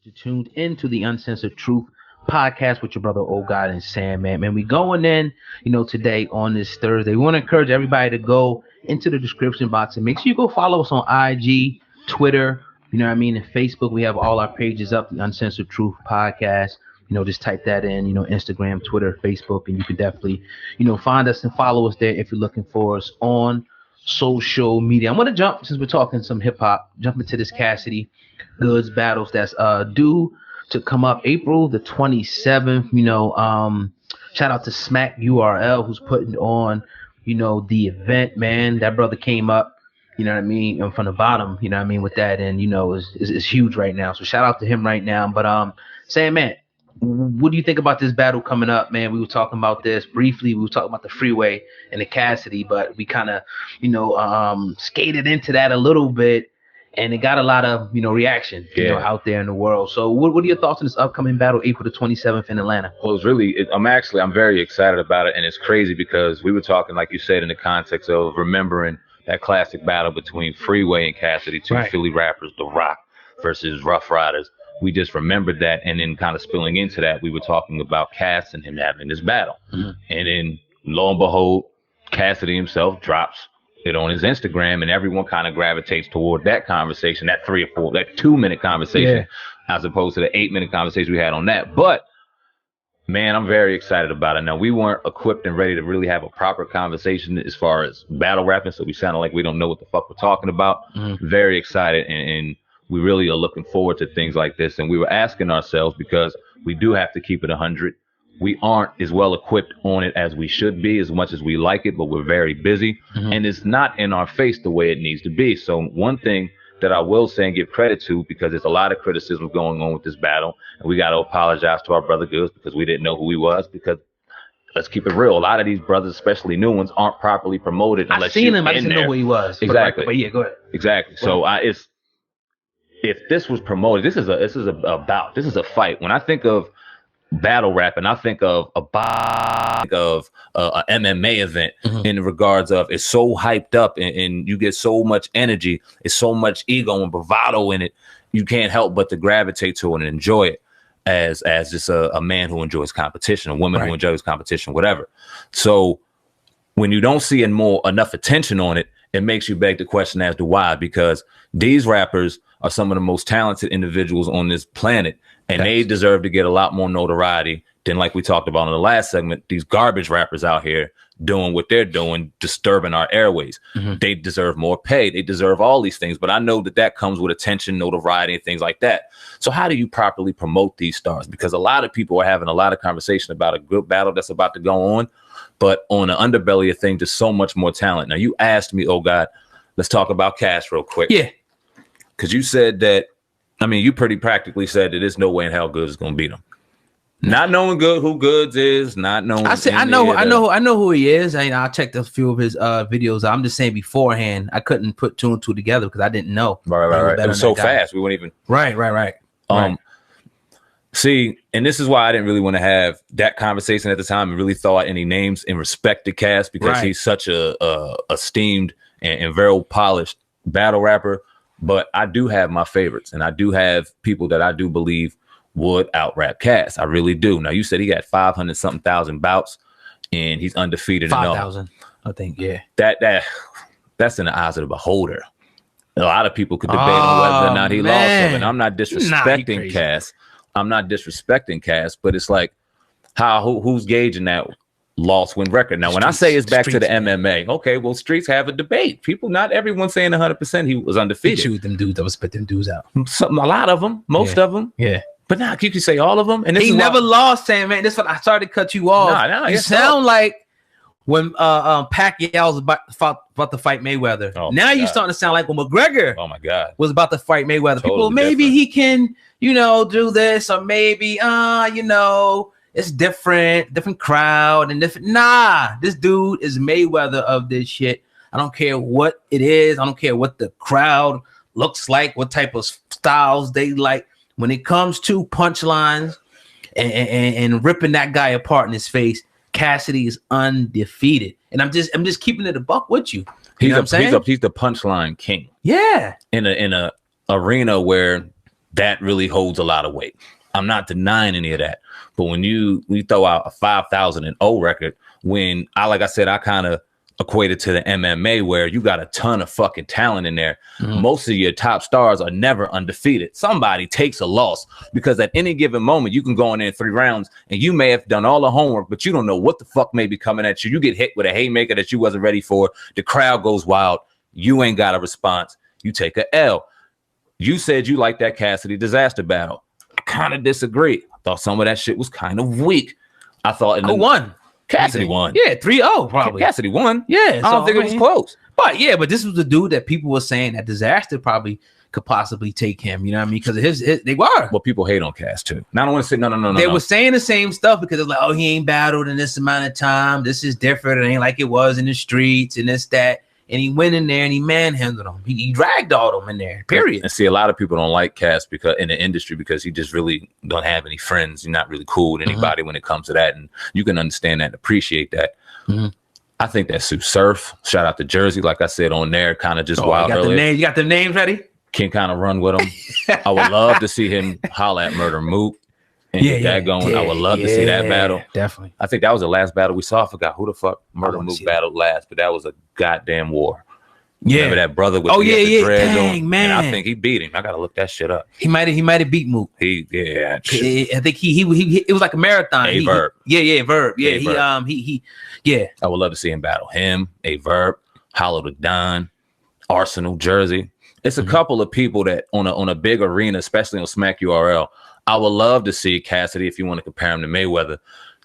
You're tuned into the Uncensored Truth podcast with your brother, Old God and Sam, man. We going in, today on this Thursday. We want to encourage everybody to go into the description box and make sure you go follow us on IG, Twitter, and Facebook. We have all our pages up, the Uncensored Truth podcast. Just type that in, Instagram, Twitter, Facebook, and you can definitely, find us and follow us there if you're looking for us on social media. I'm going to jump, since we're talking some hip hop, jump into this Cassidy Goodz battles that's due to come up April the 27th. Shout out to Smack URL who's putting on, the event, man. That brother came up, and from the bottom, with that, and is huge right now. So shout out to him right now. But Sam, man, what do you think about this battle coming up, man? We were talking about this briefly. We were talking about the Freeway and the Cassidy, but we kind of, skated into that a little bit, and it got a lot of, reaction, out there in the world. So what are your thoughts on this upcoming battle, April the 27th in Atlanta? Well, I'm very excited about it, and it's crazy because we were talking, like you said, in the context of remembering that classic battle between Freeway and Cassidy, two Philly rappers, The Rock versus Rough Riders. We just remembered that, and then kind of spilling into that, we were talking about Cass and him having this battle. Mm-hmm. And then, lo and behold, Cassidy himself drops it on his Instagram, and everyone kind of gravitates toward that conversation, that 2-minute conversation, as opposed to the 8-minute conversation we had on that. But, man, I'm very excited about it. Now, we weren't equipped and ready to really have a proper conversation as far as battle rapping, so we sounded like we don't know what the fuck we're talking about. Mm-hmm. Very excited, and we really are looking forward to things like this. And we were asking ourselves, because we do have to keep it 100. We aren't as well equipped on it as we should be, as much as we like it, but we're very busy. Mm-hmm. And it's not in our face the way it needs to be. So one thing that I will say and give credit to, because there's a lot of criticism going on with this battle, and we got to apologize to our brother Goodz because we didn't know who he was, because let's keep it real. A lot of these brothers, especially new ones, aren't properly promoted. I seen him. I didn't know who he was. Exactly. But yeah, go ahead. Exactly. So if this was promoted, this is a bout. This is a fight. When I think of battle rap, and I think of a MMA event, mm-hmm. in regards of it's so hyped up and you get so much energy, it's so much ego and bravado in it, you can't help but to gravitate to it and enjoy it as just a man who enjoys competition, a woman who enjoys competition, whatever. So when you don't see enough attention on it, it makes you beg the question as to why, because these rappers are some of the most talented individuals on this planet, and they deserve to get a lot more notoriety than, like we talked about in the last segment, these garbage rappers out here doing what they're doing, disturbing our airways. Mm-hmm. They deserve more pay. They deserve all these things. But I know that comes with attention, notoriety, and things like that. So how do you properly promote these stars? Because a lot of people are having a lot of conversation about a good battle that's about to go on, but on the underbelly of things, there's so much more talent. Now, you asked me, oh God, let's talk about Cass real quick. Yeah. Because you said that, you pretty practically said that there's no way in hell Goodz is going to beat him. Not knowing who Goodz is, not knowing. I know who he is. I checked a few of his videos. I'm just saying beforehand, I couldn't put two and two together because I didn't know. Right. It was so fast. We weren't even. Right. See, and this is why I didn't really want to have that conversation at the time and really throw out any names and respect to Cass, because he's such a esteemed and very polished battle rapper. But I do have my favorites, and I do have people that I do believe would out-rap Cass. I really do. Now, you said he got 500-something thousand bouts, and he's undefeated. 5,000, I think, yeah. That's in the eyes of the beholder. A lot of people could debate on whether or not he lost something. I'm not disrespecting Cass. I'm not disrespecting Cass, but it's like, who's gauging that loss-win record? Now, when I say it's back to the MMA, okay, well, streets have a debate. Not everyone saying 100% he was undefeated. He chewed them dudes. I would spit them dudes out. A lot of them, most of them. Yeah. But now, you can say all of them. And he never lost, Sam, man. This is what I started to cut you off. You sound like when Pacquiao was about to fight Mayweather. Oh, now you're starting to sound like when McGregor was about to fight Mayweather. Totally people, maybe different. He can, do this, or maybe, it's different crowd and different. Nah, this dude is Mayweather of this shit. I don't care what it is. I don't care what the crowd looks like, what type of styles they like. When it comes to punchlines and ripping that guy apart in his face, Cassidy is undefeated. And I'm just keeping it a buck with you. He's the punchline king. Yeah. In a arena where that really holds a lot of weight. I'm not denying any of that. But when you throw out a 5,000-0 record, when like I said, I kind of equated to the MMA where you got a ton of fucking talent in there. Most of your top stars are never undefeated. Somebody takes a loss because at any given moment you can go in there in 3 rounds and you may have done all the homework, but you don't know what the fuck may be coming at you. You get hit with a haymaker that you wasn't ready for. The crowd goes wild. You ain't got a response. You take a L. You said you liked that Cassidy disaster battle. I kind of disagree. I thought some of that shit was kind of weak. I thought who won? Cassidy won. Yeah, 3-0 probably. Cassidy won. Yeah. I don't think it was close. But this was the dude that people were saying that disaster probably could possibly take him. You know what I mean? Because his they were. Well, people hate on Cass too. Now I don't want to say no. They were saying the same stuff because it's like, oh, he ain't battled in this amount of time. This is different. It ain't like it was in the streets and this, that. And he went in there and he manhandled them. He dragged all them in there, period. And see, a lot of people don't like Cass because in the industry because he just really don't have any friends. He's not really cool with anybody when it comes to that. And you can understand that and appreciate that. I think that Sue Surf, shout out to Jersey, like I said on there, kind of just wild earlier. You got the names ready? Can kind of run with him. I would love to see him holler at Murder Mook. And get that going. I would love to see that battle. Definitely. I think that was the last battle we saw. I forgot who the fuck Murder Mook battled last, but that was a goddamn war. Remember that brother with the dreads on? Man. And I think he beat him. I gotta look that shit up. He might have beat Mook. I think he it was like a marathon. Verb. Verb. Yeah. I would love to see him battle him, Verb, Hollow to Don, Arsenal, Jersey. It's a couple of people that on a big arena, especially on Smack URL. I would love to see Cassidy, if you want to compare him to Mayweather,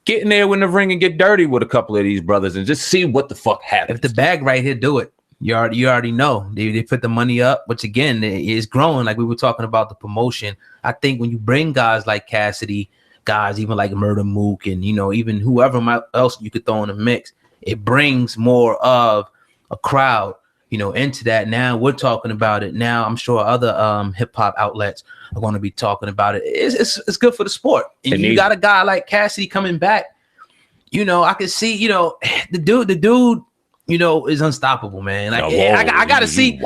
get in there in the ring and get dirty with a couple of these brothers and just see what the fuck happens. If the bag right here, do it. You already know. They put the money up, which again is growing. Like we were talking about the promotion. I think when you bring guys like Cassidy, guys even like Murder Mook, and even whoever else you could throw in the mix, it brings more of a crowd. Into that. Now we're talking about it. Now I'm sure other hip hop outlets are going to be talking about it. It's good for the sport. And you got a guy like Cassidy coming back. I can see. The dude. Is unstoppable, man. Like I gotta see.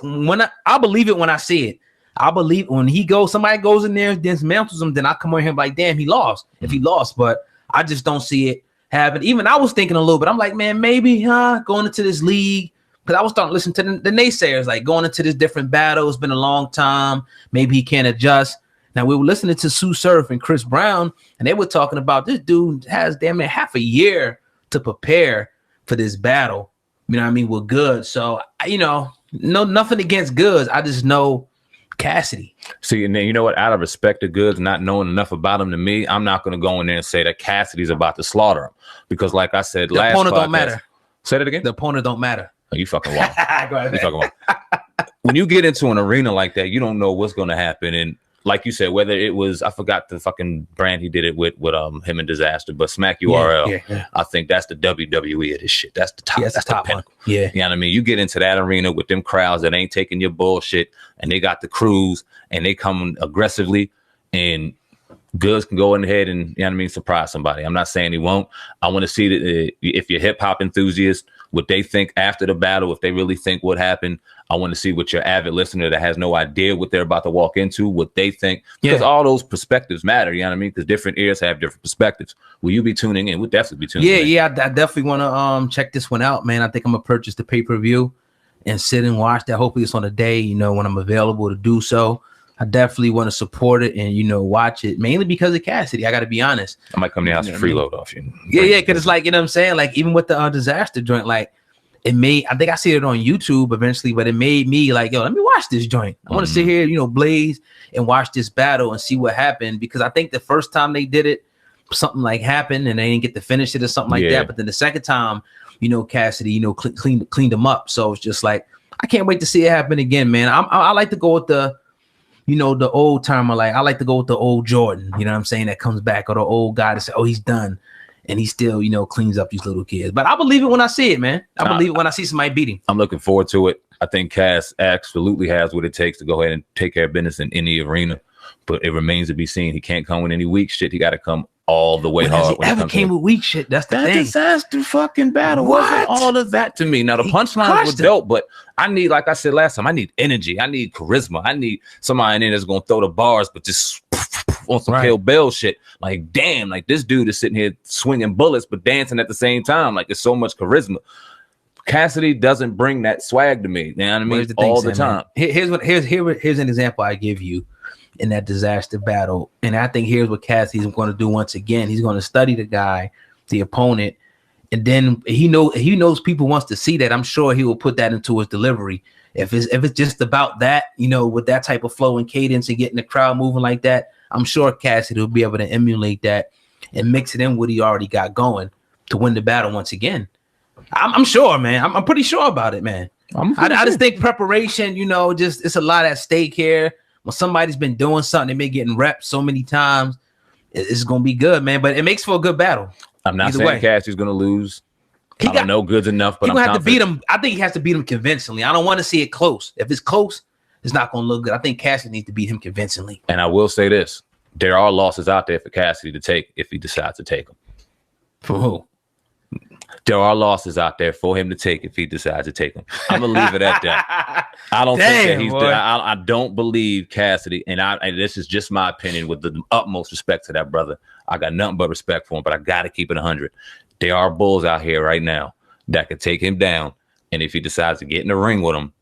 When I believe it when I see it. I believe when somebody goes in there and dismantles him, then I come on here like, damn, he lost. If he lost, but I just don't see it happen. Even I was thinking a little bit. I'm like, man, maybe going into this league. Because I was starting to listen to the naysayers, like going into this different battle. It's been a long time. Maybe he can't adjust. Now, we were listening to Sue Surf and Chris Brown, and they were talking about this dude has damn near half a year to prepare for this battle. You know what I mean? With Goodz. So, nothing against Goodz. I just know Cassidy. See, and then you know what? Out of respect to Goodz, not knowing enough about him to me, I'm not going to go in there and say that Cassidy's about to slaughter him. Because like I said, the opponent don't matter. Say that again? The opponent don't matter. Oh, you fucking wild. You fucking wild. When you get into an arena like that, you don't know what's going to happen. And like you said, whether it was, I forgot the fucking brand he did it with him and Disaster, but Smack URL, yeah. I think that's the WWE of this shit. That's the top. Yeah, that's the top one. Yeah. You know what I mean? You get into that arena with them crowds that ain't taking your bullshit, and they got the crews, and they come aggressively, and Goodz can go ahead and, you know what I mean, surprise somebody. I'm not saying he won't. I want to see that if you're hip hop enthusiast, what they think after the battle, if they really think what happened. I want to see what your avid listener that has no idea what they're about to walk into, what they think, because all those perspectives matter. You know what I mean? Because different ears have different perspectives. Will you be tuning in? We'll definitely be tuning in. Yeah, I definitely want to check this one out, man. I think I'm gonna purchase the pay-per-view and sit and watch that. Hopefully it's on a day, when I'm available to do so. I definitely want to support it and, watch it, mainly because of Cassidy. I got to be honest. I might come to your house and freeload off you. Yeah, because it's like, you know what I'm saying? Like, even with the disaster joint, like, I think I see it on YouTube eventually, but it made me like, let me watch this joint. I want to sit here, blaze and watch this battle and see what happened, because I think the first time they did it, something like happened and they didn't get to finish it or something like that. But then the second time, Cassidy, cleaned them up. So it's just like, I can't wait to see it happen again, man. I like to go with the old timer. Like, I like to go with the old Jordan, you know what I'm saying, that comes back, or the old guy to say, oh, he's done. And he still, cleans up these little kids. But I believe it when I see it, man. I believe it when I see somebody beat him. I'm looking forward to it. I think Cass absolutely has what it takes to go ahead and take care of business in any arena. But it remains to be seen. He can't come with any weak shit. He got to come all the way hard. When ever came with weak shit. That's the thing. That disaster fucking battle wasn't all of that to me. Now the punchlines were dope, but I need, like I said last time, I need energy. I need charisma. I need somebody in there that's gonna throw the bars, but just on some Kill Bill shit. Like, damn, like this dude is sitting here swinging bullets but dancing at the same time. Like, there's so much charisma. Cassidy doesn't bring that swag to me. You know what I mean? All the time. Here's an example I give you in that disaster battle. And I think here's what Cassidy's going to do once again. He's going to study the guy, the opponent, and then he knows people wants to see that. I'm sure he will put that into his delivery. If it's just about that, you know, with that type of flow and cadence and getting the crowd moving like that, I'm sure Cassidy will be able to emulate that and mix it in what he already got going to win the battle once again. I'm sure, man. I'm pretty sure about it, man. I just think preparation, you know, just it's a lot at stake here. When somebody's been doing something, they've been getting reps so many times, it's gonna be good, man. But it makes for a good battle. I'm not saying Cassidy's gonna lose. I don't know Goodz enough, but I'm gonna have to beat him. I think he has to beat him convincingly. I don't want to see it close. If it's close, it's not gonna look good. I think Cassidy needs to beat him convincingly. And I will say this: there are losses out there for Cassidy to take if he decides to take them. For who? There are losses out there for him to take if he decides to take them. I'm gonna leave it at that. I don't think that he's. I don't believe Cassidy, and this is just my opinion with the utmost respect to that brother. I got nothing but respect for him, but I got to keep it 100. There are bulls out here right now that could take him down, and if he decides to get in the ring with him,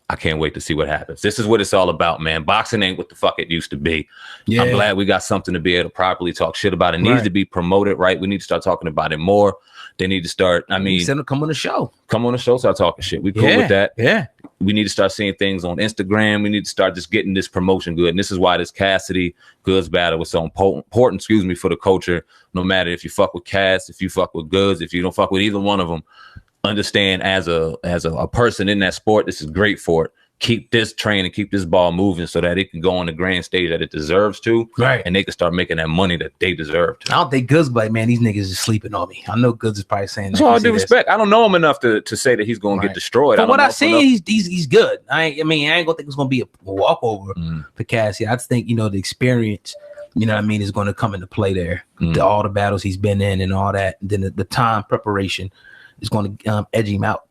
I can't wait to see what happens. This is what it's all about, man. Boxing ain't what the fuck it used to be. Yeah. I'm glad we got something to be able to properly talk shit about. It needs to be promoted, right? We need to start talking about it more. They need to start, I mean, come on the show. Come on the show, start talking shit. We cool with that. Yeah. We need to start seeing things on Instagram. We need to start just getting this promotion good. And this is why this Cassidy Goodz battle was so important, for the culture. No matter if you fuck with Cass, if you fuck with Goodz, if you don't fuck with either one of them, understand as a person in that sport, this is great for it. Keep this train and keep this ball moving so that it can go on the grand stage that it deserves to. Right. And they can start making that money that they deserve to. I don't think Goodz, but man, these niggas is sleeping on me. I know Goodz is probably saying that. That's all I do respect. I don't know him enough to say that he's going to get destroyed. But what I see, he's good. I ain't gonna think it's gonna be a walkover for Cassidy. I just think, you know, the experience, you know what I mean, is going to come into play there. All the battles he's been in and all that. And then the time preparation is going to edge him out.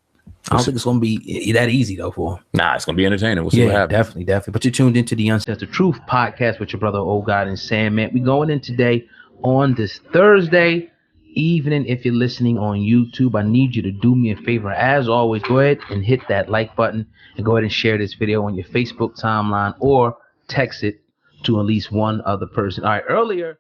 I don't think it's going to be that easy, though, for him. Nah, it's going to be entertaining. We'll see what happens. Definitely. But you're tuned into the Uncensored Truth podcast with your brother, Old God and Sandman. We're going in today on this Thursday evening. If you're listening on YouTube, I need you to do me a favor. As always, go ahead and hit that like button and go ahead and share this video on your Facebook timeline or text it to at least one other person. All right, earlier